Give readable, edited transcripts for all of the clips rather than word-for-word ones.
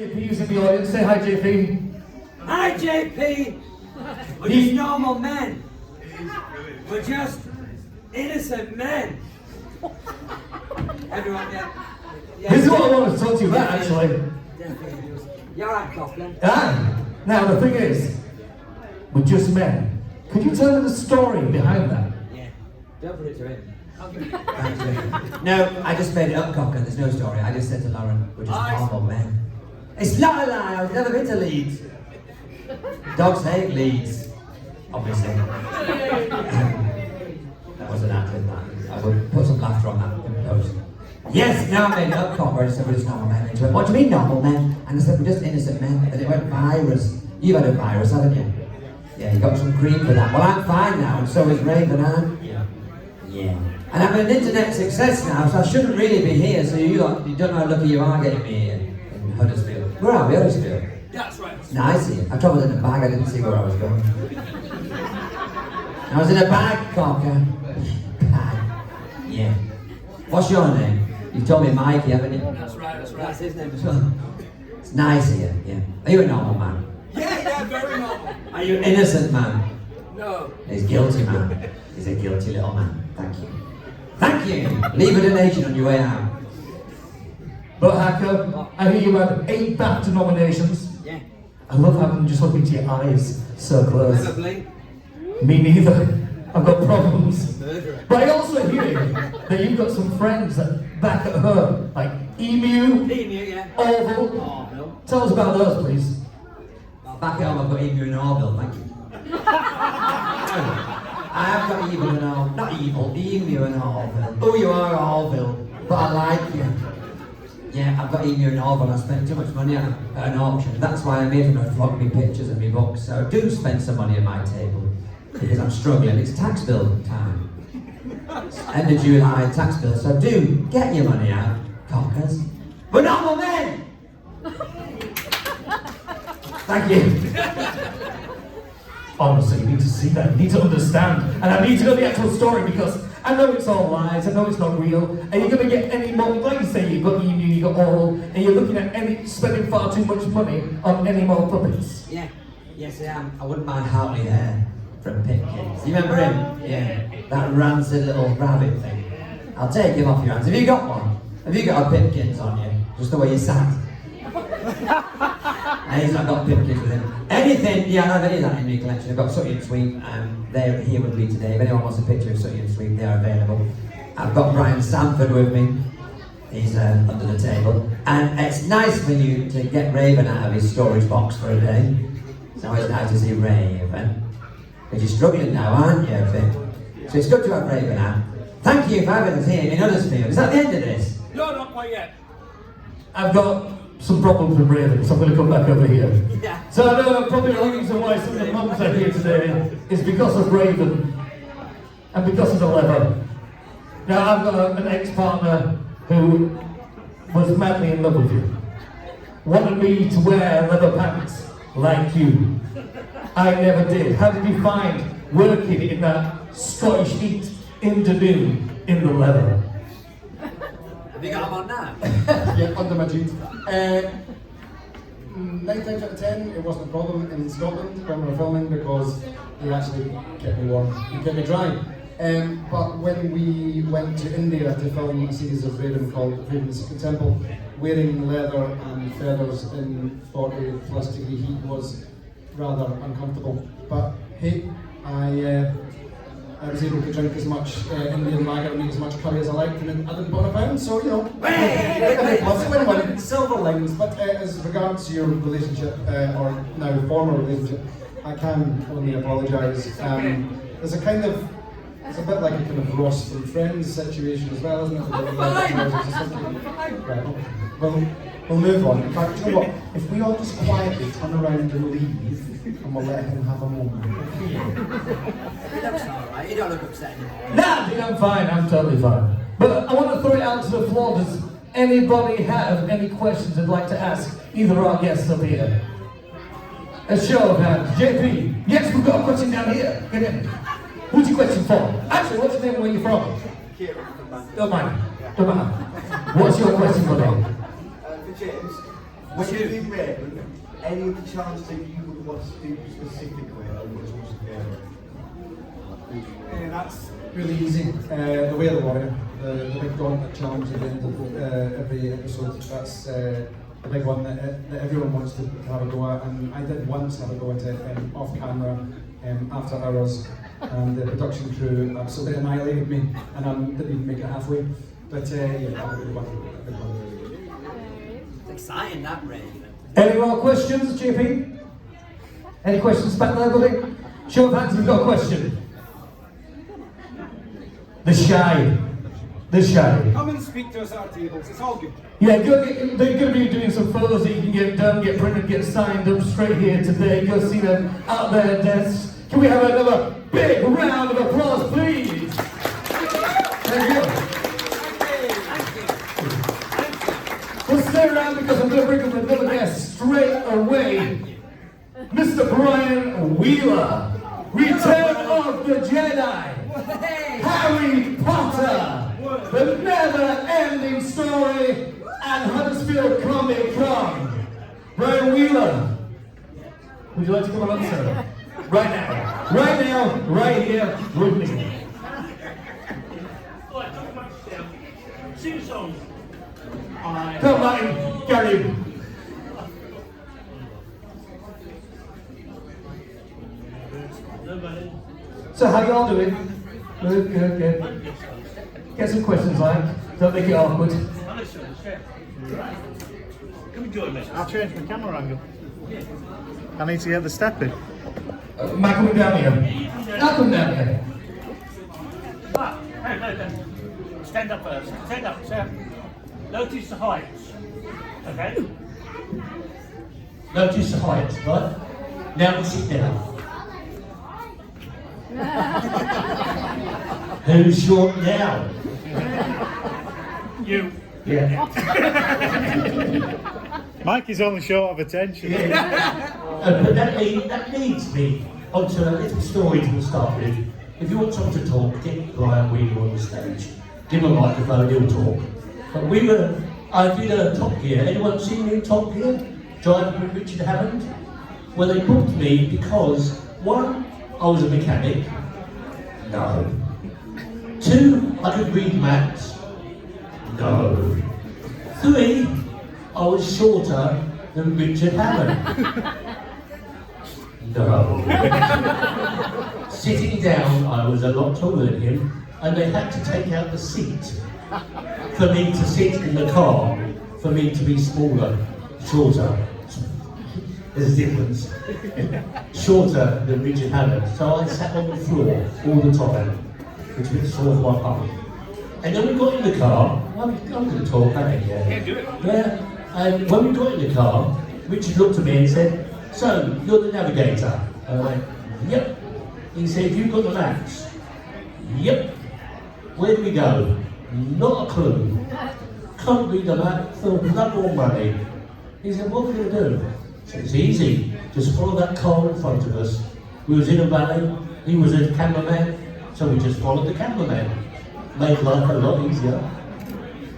JP's in the audience. Say hi, JP. Hi, JP. We're just normal men. We're just innocent men. Everyone, yeah. This is what I wanted to talk to you about, actually. Definitely. You're right, Coughlin. Ah, now the thing is, we're just men. Could you tell me the story behind that? Yeah. Don't put it to him. Thanks, Jane. No, I just made it up, Cocker. There's no story. I just said to Lauren, we're just normal men. It's not a lie. I've never been to Leeds. Dogs hate Leeds, obviously. That was an acting that. I would put some laughter on that in post. Yes, now I made it up, Cocker. I just said we're just normal men. And she went, what do you mean normal men? And I said, we're just innocent men. And it went virus. You've had a virus, haven't you? Yeah, you got some cream for that. Well, I'm fine now, and so is Raven, aren't you? Yeah. And I'm an internet success now, so I shouldn't really be here, so you don't know how lucky you are getting me here in Huddersfield. Where are we, Huddersfield? That's right. Nice here. I travelled in a bag, I didn't see where I was going. I was in a bag, Cocker. Bag. Yeah. What's your name? You've told me Mikey, haven't you? That's right, that's right. That's his name as well. It's nice here, yeah. Are you a normal man? Yeah, very normal. Are you an innocent man? No. He's guilty, man. He's a guilty little man. Thank you. Thank you. Leave a donation on your way out. But Hacker, I hear you had 8 BAFTA nominations. Yeah. I love having just look into your eyes so close. Never blink. Me neither. I've got problems. Murderer. But I also hear that you've got some friends that back at home, like Emu, Emu, yeah. Orville. Oh, no. Tell us about those, please. Back at home, I've got Emu and Orville, thank you. I have got evil and Orville. Not evil, Emu and Orville. Oh, you are Orville, but I like you. Yeah, I've got Emu and Orville. I spent too much money at an auction. That's why I made them a flock me pictures and me books. So do spend some money at my table. Because I'm struggling. It's tax bill time. It's end of July, tax bill. So do get your money out, cockers. But normal men! Thank you. Honestly, you need to see that. You need to understand. And I need to know the actual story because I know it's all lies. I know it's not real. And you're going to get any more, like you say, you've got Emu, you've got Oral, and you're looking at spending far too much money on any more puppets. Yeah. Yes, I am. I wouldn't mind Hartley there from Pipkins. You remember him? Yeah. That rancid little rabbit thing. I'll take him off your hands. Have you got one? Have you got a Pipkins on you? Just the way you sat? And he's not got Pipkins with him. Anything, yeah, I don't have any of that in my collection. I've got Sooty and Sweep, they're here with me today. If anyone wants a picture of Sooty and Sweep, they are available. I've got Brian Sanford with me. He's under the table. And it's nice for you to get Raven out of his storage box for a day. It's always nice to see Raven. Because you're struggling now, aren't you, Finn? So it's good to have Raven out. Thank you for having us here in Huddersfield. Is that the end of this? No, not quite yet. I've got some problems with Raven, so I'm going to come back over here. Yeah. So I know probably the reason why some of the mums are here today is because of Raven and because of the leather. Now I've got an ex-partner who was madly in love with you. Wanted me to wear leather pants like you. I never did. How did you find working in that Scottish heat in Dunoon in the leather? Have you got them on now? Yeah, under my jeans. 9 times out of 10, it wasn't a problem in Scotland when we were filming because they actually kept me warm and kept me dry. But when we went to India to film a series of Raven called Raven's Secret Temple, wearing leather and feathers in 40 plus degree heat was rather uncomfortable. But hey, I was able to drink as much Indian lager and eat as much curry as I liked, and I didn't put on a pound, so you know. Win-win, silver linings. But as regards to your relationship, or now former relationship, I can only apologise. There's a kind of, it's a bit like a kind of Ross from Friends situation as well, isn't it? Right, we'll move on. In fact, you know what? If we all just quietly turn around and leave, and we'll let him have a moment. He looks alright, you don't look upset anymore. Nah, I think I'm fine, I'm totally fine. But I want to throw it out to the floor. Does anybody have any questions they'd like to ask either of our guests up here? A show of hands. JP, yes, we've got a question down here. Get in. Who's your question for? Actually, what's your name and where you from? Don't mind. Don't mind. What's your question, buddy? For James, When you did Raven, any of the chance that you would want to do specifically, or was also together? That's really easy. The Way of the Warrior, the big gauntlet challenge at the end of every episode. That's the big one that everyone wants to have a go at. And I did once have a go at it off camera after hours, and the production crew absolutely annihilated me, and I didn't even make it halfway. But yeah, that was a big one. It's exciting, that Raven. Any more questions, JP? Any questions back there, buddy? Show of hands if you've got a question. The shy. Come and speak to us at our tables, it's all good. Yeah, they're going to be doing some photos that you can get done, get printed, get signed up straight here today. Go see them out there, desks. Can we have another big round of applause, please? Thank you. Well, stay around because I'm going to bring up another guest straight away. Mr. Brian Wheeler, Return of the Jedi, Harry Potter, The Never-Ending Story, and Huddersfield Comic-Con. Brian Wheeler, would you like to come on up, sir? Right now, right here with me. Sing a song. Come on, Gary. So how y'all doing? Good. Get some questions like. Don't make it awkward. Come and join me. I'll change my camera angle. I need to get the step in. Matt, come down here. I'll come down here. Ah, no. Stand up first. Stand up, sir. Notice the heights. Okay? Notice the height, right? Now we sit down. Who's short now? You. Yeah. Mikey's only short of attention. But that leads me onto a little story to start with. If you want someone to talk, get Brian Wheeler on the stage. Give him a microphone, he'll talk. But I did a Top Gear. Anyone seen me in Top Gear? Driving with Richard Hammond? Well, they booked me because, one, I was a mechanic. No. Two, I could read maps. No. Three, I was shorter than Richard Hammond. No. Sitting down, I was a lot taller than him, and they had to take out the seat for me to sit in the car, for me to be smaller, shorter. There's a difference. Shorter than Richard Hammond. So I sat on the floor all the time, which was sort of my bum. And then we got in the car. I'm going to talk, ain't I? Yeah, do it. Yeah. And when we got in the car, Richard looked at me and said, "So, you're the navigator?" I went, "Yep." He said, "You've got the maps?" "Yep." "Where do we go?" "Not a clue." "Can't read the map for blood or money." He said, "What are we going to do?" I said, "It's easy. Just follow that car in front of us." We was in a valley. He was a cameraman, so we just followed the cameraman. Made life a lot easier.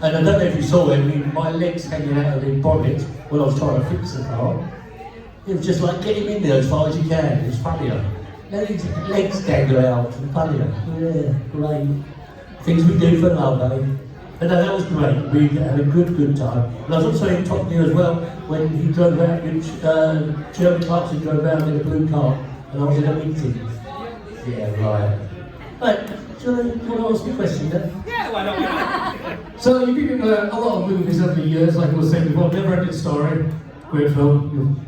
And I don't know if you saw it, my legs hanging out of the bonnet when I was trying to fix the car. It was just like, get him in there as far as you can. It was funnier. Then his legs dangle out and funnier. Yeah, great. Things we do for love, eh? But no, that was great. We had a good time. And I was also in Top Gear as well when he drove out, Jeremy Clarkson drove out in a blue car and I was in a meeting. Yeah, right. Right, do you want to ask me a question then? Yeah, why not? So you've been in a lot of movies over the years, like I was saying before. Never-Ending Story, great film.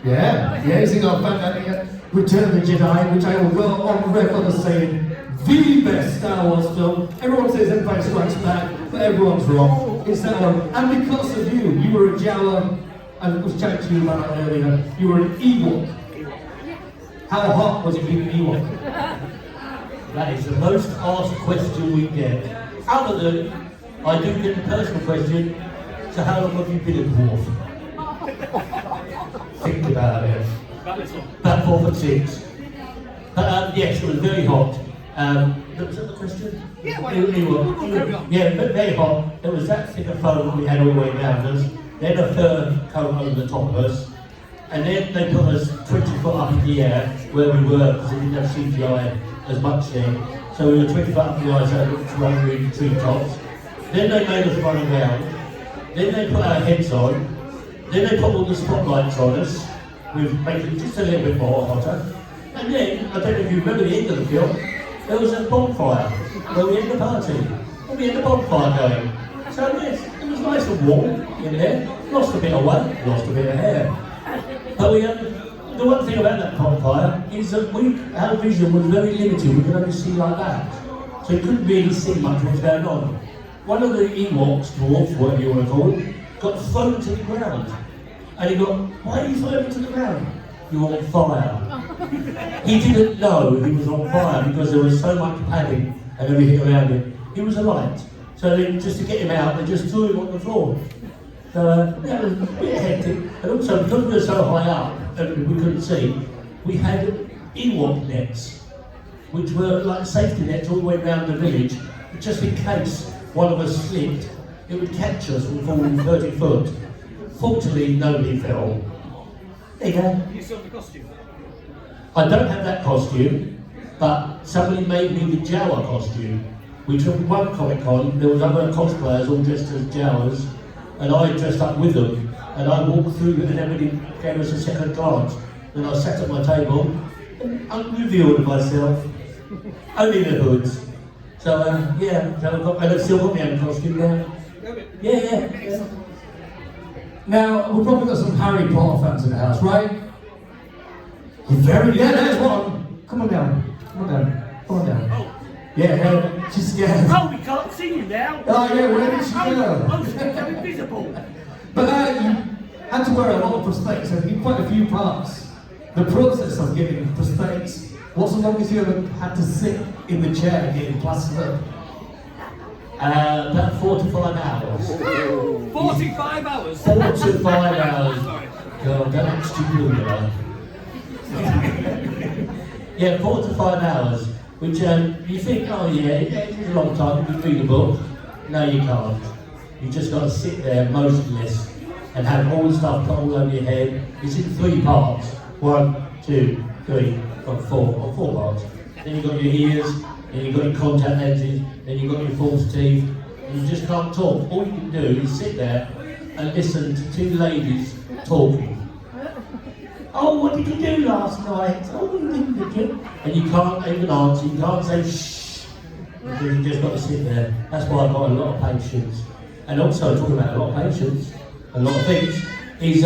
Yeah, he's in our fantastic Return of the Jedi, which I will go on record as saying the best Star Wars film. Everyone says Empire Strikes Back, but everyone's wrong. It's that one. And because of you, you were a Jawa. I was chatting to you about that earlier. You were an Ewok. How hot was it being an Ewok? That is the most asked question we get. Other than, I do get the personal question, so how long have you been a dwarf? Think about it. About 4 foot 6. Yes, it was very hot. Was that the question? Yeah, why Yeah, but very hot. There was that thick of foam we had all the way around us. then a fur coat over the top of us, and then they put us 20 foot up in the air where we were, because they didn't have CGI as much then. So we were 20 foot up in the air, so it looked running in treetops. Then they made us run around. Then they put our heads on. Then they put all the spotlights on us, with making it just a little bit more hotter. And then, I don't know if you remember the end of the film, there was a bonfire where we had the party. And we had the bonfire going. So yes, it was nice and warm in there. Lost a bit of weight, lost a bit of hair. But the one thing about that bonfire is that our vision was very limited. We could only see like that. So you couldn't really see much what was going on. One of the Ewoks, dwarfs, whatever you want to call it, got thrown to the ground. And he got, why are you throwing to the ground? You're on fire. He didn't know he was on fire because there was so much padding and everything around him. He was alight. So then, just to get him out, they just threw him on the floor. So that was a bit hectic. And also, because we were so high up and we couldn't see, we had Ewok nets, which were like safety nets all the way around the village, just in case one of us slipped, it would catch us from falling 30 foot. Fortunately, nobody fell. There you go. You still have the costume? I don't have that costume, but somebody made me the Jawa costume. We took one Comic-Con, there was other cosplayers all dressed as Jawas, and I dressed up with them, and I walked through and everybody gave us a second glance. Then I sat at my table and unrevealed myself, only the hoods. So yeah, so I've still got my own costume now. Yeah. Now, we've probably got some Harry Potter fans in the house, right? Yeah, there's one. Come on down. Oh. Yeah, she's scared. Oh, we can't see you now. Oh yeah, where did she go? Oh, she's become invisible. But you had to wear a lot of prosthetics and in quite a few parts. The process of getting prosthetics, what's the longest you ever had to sit in the chair getting plastered up? About 4 to 5 hours. 45 hours? 4 to 5 hours. God, don't stupid, Yeah, 4 to 5 hours. Which you think, oh yeah, it's a long time, you can read a book. No, you can't. You just got to sit there motionless and have all the stuff put all over your head. It's in 3 parts. 1, 2, 3, 4 parts. Then you've got your ears, then you've got your contact lenses, then you've got your false teeth, and you just can't talk. All you can do is sit there and listen to 2 ladies talking. Oh, what did you do last night? Oh, what did you do? And you can't even answer, you can't say shh, because you just got to sit there. That's why I've got a lot of patience. And also, talking about a lot of patience, a lot of things, is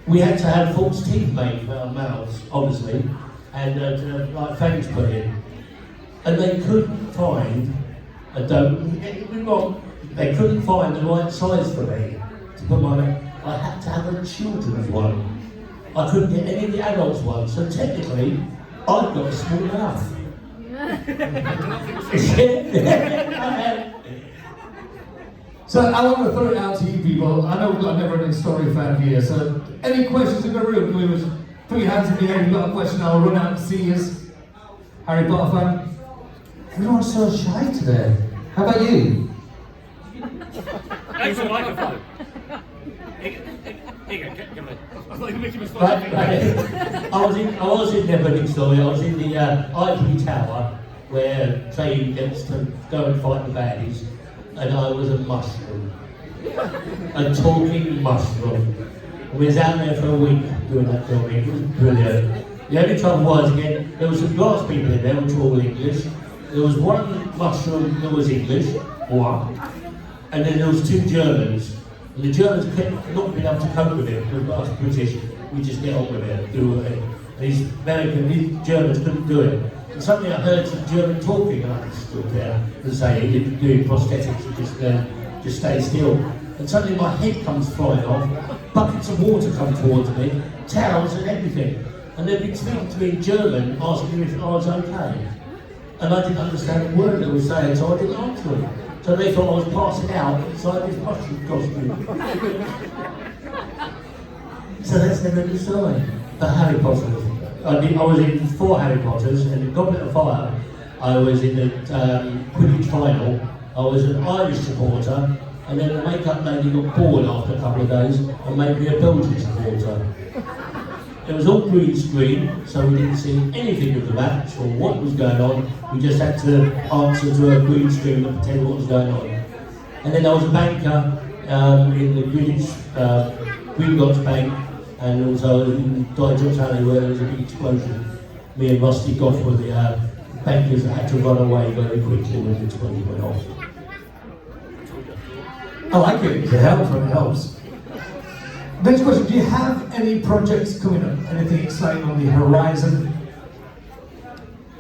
we had to have false teeth made for our mouths, obviously, and like fangs put in. And they couldn't find, they couldn't find the right size for me to put my mouth. I had to have a children's one. I couldn't get any of the adults ones, so technically, I've got a small mouth. So I want to throw it out to you people. I know we've got a never-ending story fan here, so any questions in the room? Can we just put your hands in the air if you've got a question, I'll run out and see you. Harry Potter fan? Everyone's so shy today. How about you? Thanks for the microphone. Here you go, come on. I thought you were making me Right. I was in Never-Ending Story. I was in the Ivory Tower where Trey gets to go and fight the baddies, and I was a mushroom, a talking mushroom. We was out there for a week doing that filming. It was brilliant. The only trouble was, again, there was some glass people in there which were all English. There was one mushroom that was English, one, and then there was 2 Germans. And the Germans kept not being able to cope with it, because us British, we just get on with it, do it. And these Germans couldn't do it. And suddenly I heard some German talking, and I stood there and saying, he didn't do prosthetics, he just stay still. And suddenly my head comes flying off, buckets of water come towards me, towels and everything. And they'd been speaking to me in German, asking me if I was okay. And I didn't understand a word they were saying, so I didn't answer them. So they thought I was passing out inside this mushroom costume. So that's the end of the story. The Harry Potter. I was in 4 Harry Potters, and in Goblet of Fire, I was in the Quidditch final. I was an Irish supporter, And then the makeup lady got bored after a couple of days and made me a Belgian supporter. It was all green screen, so we didn't see anything of the match or what was going on. We just had to answer to a green screen and pretend what was going on. And then there was a banker in the Greenwich Gringotts Bank, and also in Dyejots Alley where there was a big explosion. Me and Rusty Goff were the bankers that had to run away very quickly when the explosion went off. I like it. It helps when it helps. Next question, do you have any projects coming up? Anything exciting on the horizon?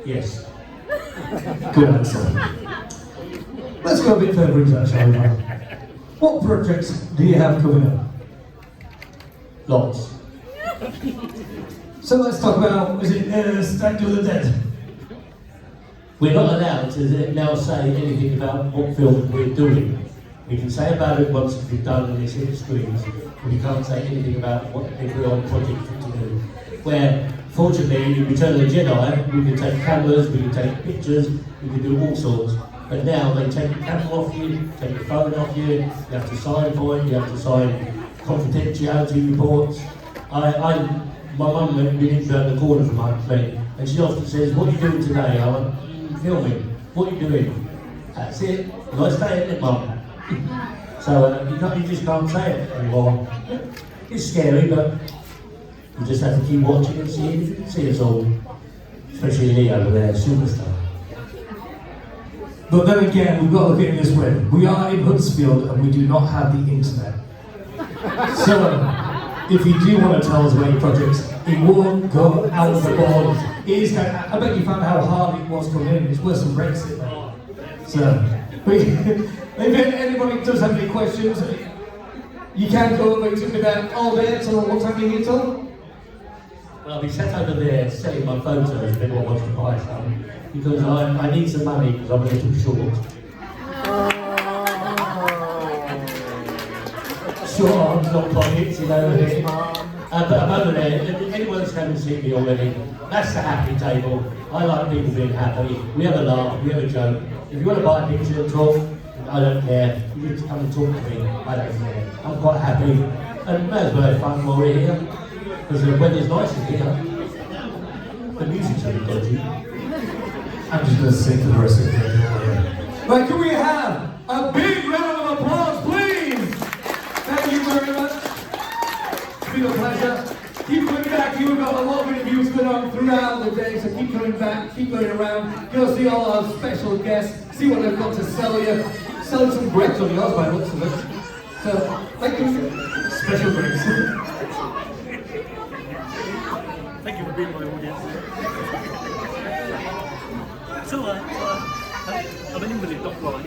Yes. Good answer. Let's go a bit further into that, shall we? What projects do you have coming up? Lots. So let's talk about, is it Statue of the Dead? We're not allowed to now say anything about what film we're doing. We can say about it once it's been done and it's hit the screens, but we can't say anything about what if we're on project to do. Where, fortunately, in Return of the Jedi, we can take cameras, we can take pictures, we can do all sorts. But now they take the camera off you, take your phone off you, you have to sign for it, you have to sign confidentiality reports. My mum had been in around the corner from me, and she often says, "What are you doing today?" I went, "Filming." "What are you doing?" "That's it. Nice day, isn't it, Mum?" So you just can't say it anymore. It's scary, but you just have to keep watching and see if you can see us all. Especially Lee over there, superstar. But then again, we've got to look at it this way. We are in Huddersfield and we do not have the internet. So, if you do want to tell us about your projects, it won't go out of the board. It is kind of, I bet you found how hard it was coming in. It's worse than Brexit, mate. So, if anybody does have any questions, you can go over to me there all day until what time are you here till? Well, I'll be sat over there selling my photos if anyone wants to buy some, because I need some money because I'm a little short. Short arms, long pockets, you know. But I'm over there. Anyone that's come and seen me already, that's the happy table. I like people being happy. We have a laugh, we have a joke. If you want to buy a picture and talk, I don't care. You just come and talk to me. I don't care. I'm quite happy. And may as well have fun while we're here. Because the weather's nice in here. The music's only dodgy. I'm just going to sing for the rest of the day. Right, can we have a big round of applause, please? Thank you very much. It's been a pleasure. Keep coming back. You've got a lot of interviews going on throughout the day, so keep coming back, keep going around. Go see all our special guests, see what they've got to sell you. Sell some grapes on yours by the looks of it. So, thank you. Special grapes. Thank you for being my audience. So, I'm an invalid, not blind.